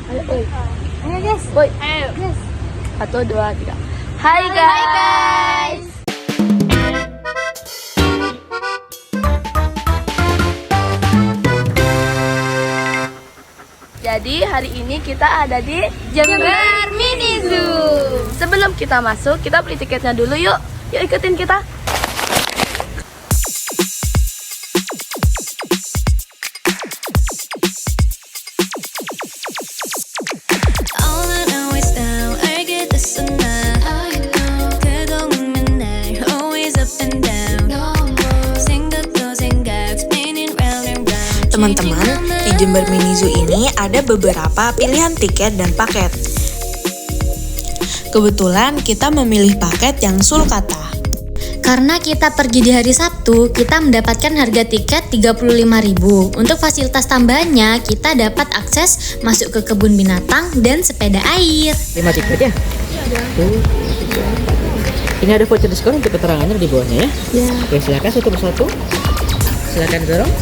Ayo guys. Woi, Ayo. Yes. 1, 2, 3. Hai guys. Jadi hari ini kita ada di Jember Mini Zoo. Sebelum kita masuk, kita beli tiketnya dulu yuk. Yuk ikutin kita. Teman-teman, di Jember Mini Zoo ini ada beberapa pilihan tiket dan paket. Kebetulan kita memilih paket yang sulcata. Karena kita pergi di hari Sabtu, kita mendapatkan harga tiket 35.000. Untuk fasilitas tambahannya, kita dapat akses masuk ke kebun binatang dan sepeda air. 5 tiket ya? Iya. Ini ada voucher diskon untuk keterangannya di bawahnya ya? Ya. Oke, silakan satu persatu. Silakan dorong.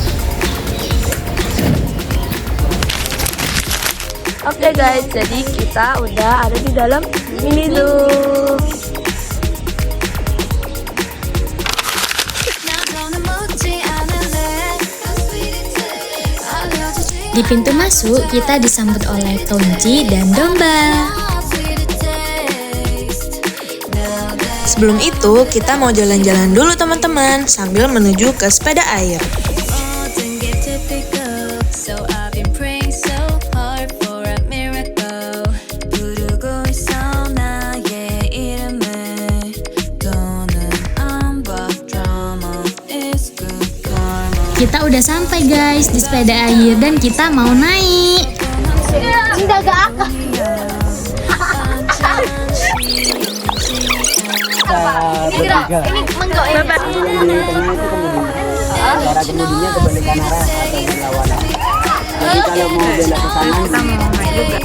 Oke guys, jadi kita udah ada di dalam Mini Zoo. Di pintu masuk, kita disambut oleh kelinci dan domba. Sebelum itu, kita mau jalan-jalan dulu teman-teman, sambil menuju ke sepeda air. Kita udah sampai guys di sepeda air dan kita mau naik. Enggak akak. Ini menggok ya. Cara kemudinya kebalikan arah atau berlawanan. Jadi kalau mau belok ke kanan, kita mau naik juga.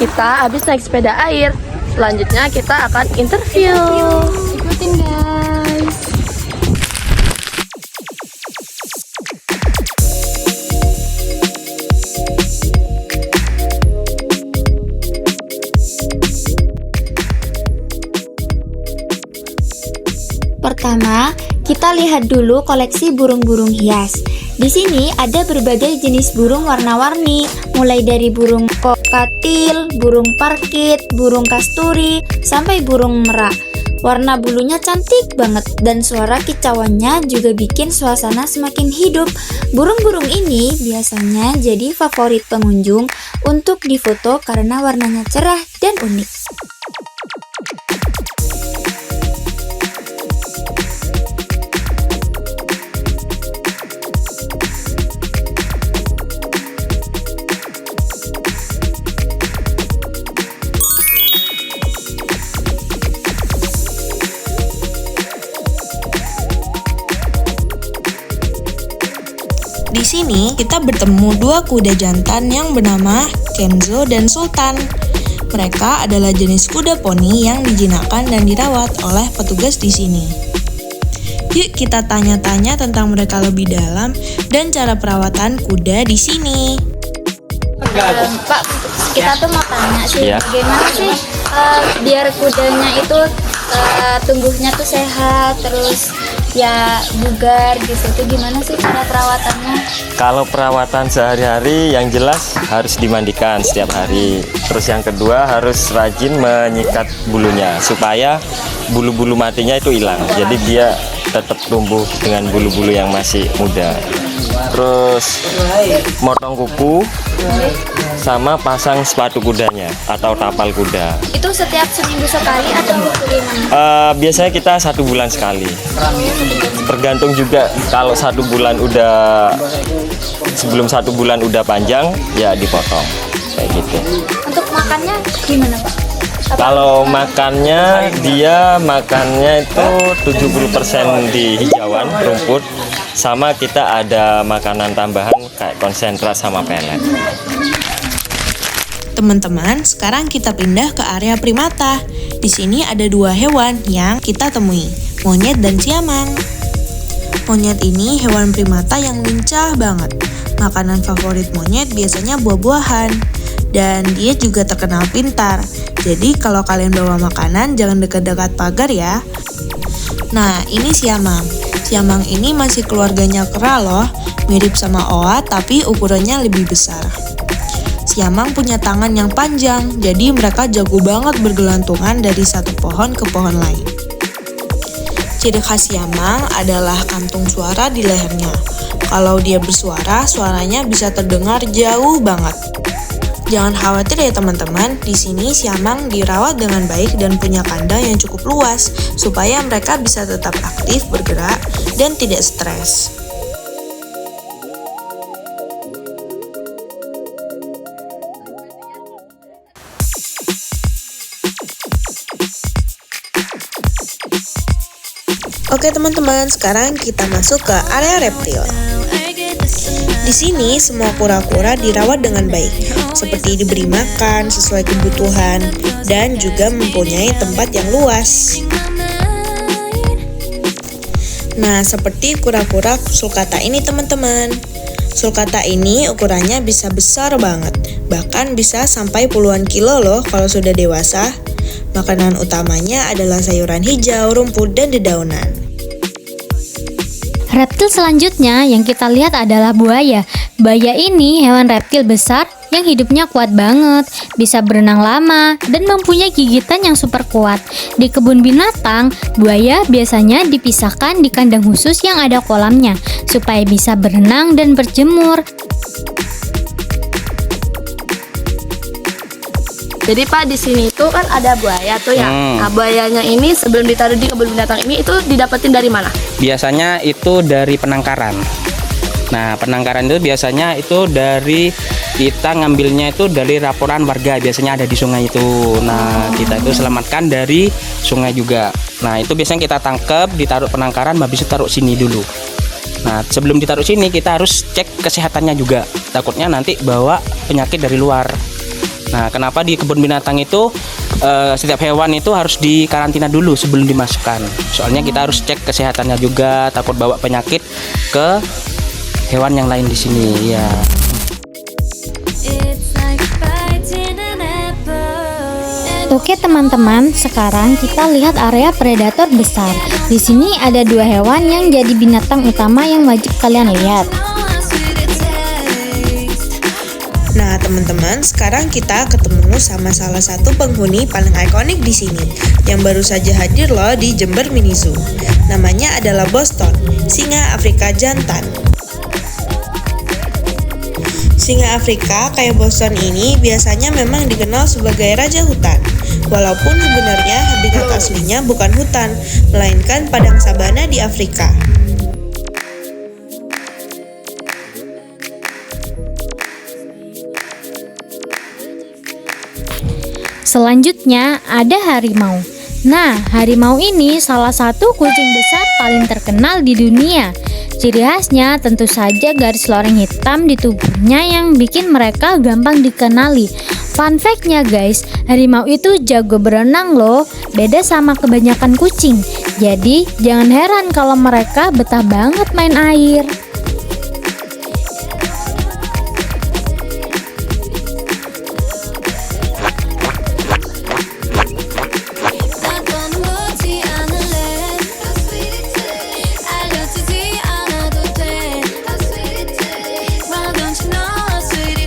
Kita habis naik sepeda air. Selanjutnya kita akan interview. Ikutin guys. Pertama, kita lihat dulu koleksi burung-burung hias. Di sini ada berbagai jenis burung warna-warni, mulai dari burung kokatil, burung parkit, burung kasturi, sampai burung merak. Warna bulunya cantik banget dan suara kicauannya juga bikin suasana semakin hidup. Burung-burung ini biasanya jadi favorit pengunjung untuk difoto karena warnanya cerah dan unik. Di sini kita bertemu dua kuda jantan yang bernama Kenzo dan Sultan. Mereka adalah jenis kuda poni yang dijinakkan dan dirawat oleh petugas di sini. Yuk kita tanya-tanya tentang mereka lebih dalam dan cara perawatan kuda di sini. Pak, kita tuh mau tanya sih, Iya. gimana sih biar kudanya itu tumbuhnya tuh sehat, terus ya bugar gitu tuh gimana sih cara perawatannya? Kalau perawatan sehari-hari yang jelas harus dimandikan setiap hari. Terus yang kedua harus rajin menyikat bulunya supaya bulu-bulu matinya itu hilang. Jadi dia tetap tumbuh dengan bulu-bulu yang masih muda. Terus motong kuku sama pasang sepatu kudanya atau tapal kuda. Itu setiap seminggu sekali atau gimana? Biasanya kita 1 bulan sekali. Tergantung juga kalau 1 bulan udah sebelum 1 bulan udah panjang ya dipotong kayak gitu. Untuk makannya gimana Pak? Kalau makannya, dia makannya itu 70% di hijauan, rumput. Sama kita ada makanan tambahan kayak konsentrat sama pelet. Teman-teman, sekarang kita pindah ke area primata. Di sini ada dua hewan yang kita temui, monyet dan siamang. Monyet ini hewan primata yang lincah banget. Makanan favorit monyet biasanya buah-buahan. Dan dia juga terkenal pintar. Jadi kalau kalian bawa makanan jangan dekat-dekat pagar ya. Nah, ini siamang. Siamang ini masih keluarganya kera loh. Mirip sama oa tapi ukurannya lebih besar. Siamang punya tangan yang panjang, jadi mereka jago banget bergelantungan dari satu pohon ke pohon lain. Ciri khas siamang adalah kantung suara di lehernya. Kalau dia bersuara, suaranya bisa terdengar jauh banget. Jangan khawatir ya teman-teman, di sini siamang dirawat dengan baik dan punya kandang yang cukup luas supaya mereka bisa tetap aktif bergerak dan tidak stres. Oke teman-teman, sekarang kita masuk ke area reptil. Di sini semua kura-kura dirawat dengan baik, seperti diberi makan sesuai kebutuhan dan juga mempunyai tempat yang luas. Nah, seperti kura-kura sulcata ini teman-teman. Sulcata ini ukurannya bisa besar banget, bahkan bisa sampai puluhan kilo loh kalau sudah dewasa. Makanan utamanya adalah sayuran hijau, rumput, dan dedaunan. Reptil selanjutnya yang kita lihat adalah buaya. Buaya ini hewan reptil besar yang hidupnya kuat banget, bisa berenang lama, dan mempunyai gigitan yang super kuat. Di kebun binatang, buaya biasanya dipisahkan di kandang khusus yang ada kolamnya, supaya bisa berenang dan berjemur. Jadi Pak, di sini itu kan ada buaya tuh ya. Nah, buayanya ini sebelum ditaruh di kebun binatang ini itu didapetin dari mana? Biasanya itu dari penangkaran. Nah, penangkaran itu biasanya itu dari kita ngambilnya itu dari laporan warga, biasanya ada di sungai itu. Nah, kita itu selamatkan dari sungai juga. Nah, itu biasanya kita tangkap, ditaruh penangkaran, habis itu taruh sini dulu. Nah, sebelum ditaruh sini kita harus cek kesehatannya juga. Takutnya nanti bawa penyakit dari luar. Nah, kenapa di kebun binatang itu setiap hewan itu harus dikarantina dulu sebelum dimasukkan. Soalnya kita harus cek kesehatannya juga, takut bawa penyakit ke hewan yang lain di sini ya. Oke teman-teman, sekarang kita lihat area predator besar. Di sini ada dua hewan yang jadi binatang utama yang wajib kalian lihat. Nah teman-teman, sekarang kita ketemu sama salah satu penghuni paling ikonik di sini yang baru saja hadir loh di Jember Mini Zoo. Namanya adalah Boston, singa Afrika jantan. Singa Afrika kayak Boston ini biasanya memang dikenal sebagai raja hutan. Walaupun sebenarnya habitat aslinya bukan hutan, melainkan padang sabana di Afrika. Selanjutnya ada harimau. Nah, harimau ini salah satu kucing besar paling terkenal di dunia. Ciri khasnya tentu saja garis loreng hitam di tubuhnya yang bikin mereka gampang dikenali. Fun fact-nya guys, harimau itu jago berenang loh, beda sama kebanyakan kucing. Jadi jangan heran kalau mereka betah banget main air.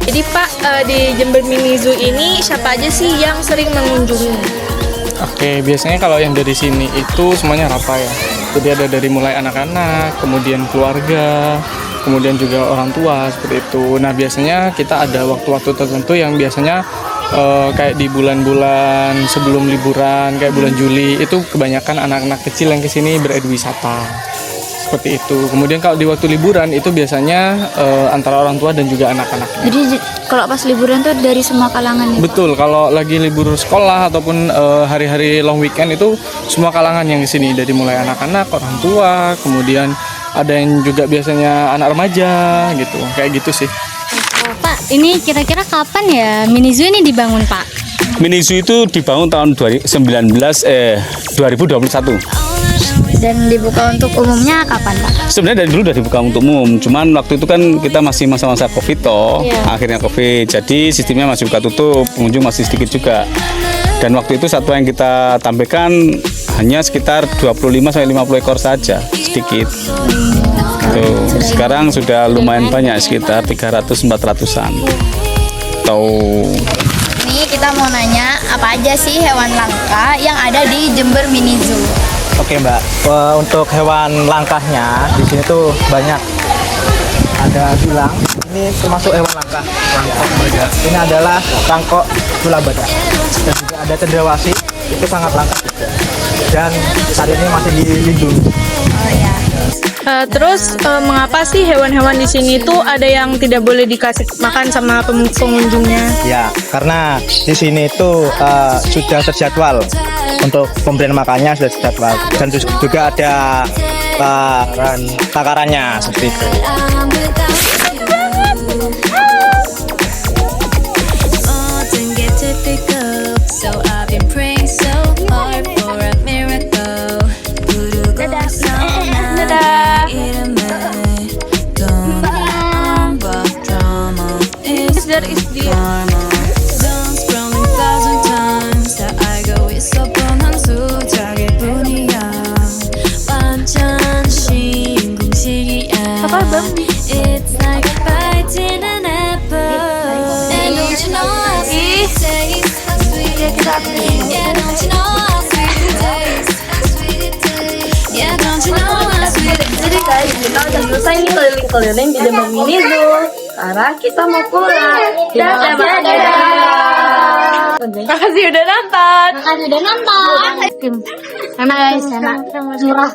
Jadi Pak, di Jember Mini Zoo ini siapa aja sih yang sering mengunjungi? Oke, biasanya kalau yang dari sini itu semuanya ramai ya. Jadi ada dari mulai anak-anak, kemudian keluarga, kemudian juga orang tua seperti itu. Nah biasanya kita ada waktu-waktu tertentu yang biasanya kayak di bulan-bulan sebelum liburan, kayak bulan Juli, itu kebanyakan anak-anak kecil yang kesini beredwisata. seperti itu. Kemudian kalau di waktu liburan itu biasanya antara orang tua dan juga anak-anak. Jadi kalau pas liburan tuh dari semua kalangan ya? Betul, kalau lagi libur sekolah ataupun hari-hari long weekend itu semua kalangan yang di sini, dari mulai anak-anak, orang tua, kemudian ada yang juga biasanya anak remaja gitu, kayak gitu sih. Pak, ini kira-kira kapan ya mini zoo ini dibangun, Pak? Mini zoo itu dibangun tahun 2021. Dan dibuka untuk umumnya kapan, Pak? Sebenarnya dari dulu udah dibuka untuk umum, cuman waktu itu kan kita masih masa-masa Covid toh, akhirnya Covid. Jadi sistemnya masih buka tutup, pengunjung masih sedikit juga. Dan waktu itu satwa yang kita tampilkan hanya sekitar 25 sampai 50 ekor saja, sedikit. Tuh, sekarang sudah lumayan banyak, sekitar 300-400-an. Ini kita mau nanya apa aja sih hewan langka yang ada di Jember Mini Zoo? Oke Mbak, untuk hewan langkahnya di sini tuh banyak. Ada bilang, ini termasuk hewan langka. Ini adalah rangkok sulabada. Dan juga ada cendrawasih, itu sangat langka. Dan saat ini masih dilindungi. Terus mengapa sih hewan-hewan di sini tuh ada yang tidak boleh dikasih makan sama pengunjungnya? Ya, karena di sini itu sudah terjadwal untuk pemberian makannya sudah terjadwal dan juga ada takarannya seperti itu. Jadi guys, kita udah selesai nih keliling-keliling di Jember Mini Zoo. Sekarang kita mau pulang. Dadah. Makasih udah nonton. Makasih udah nonton. Enak guys, enak. Murah.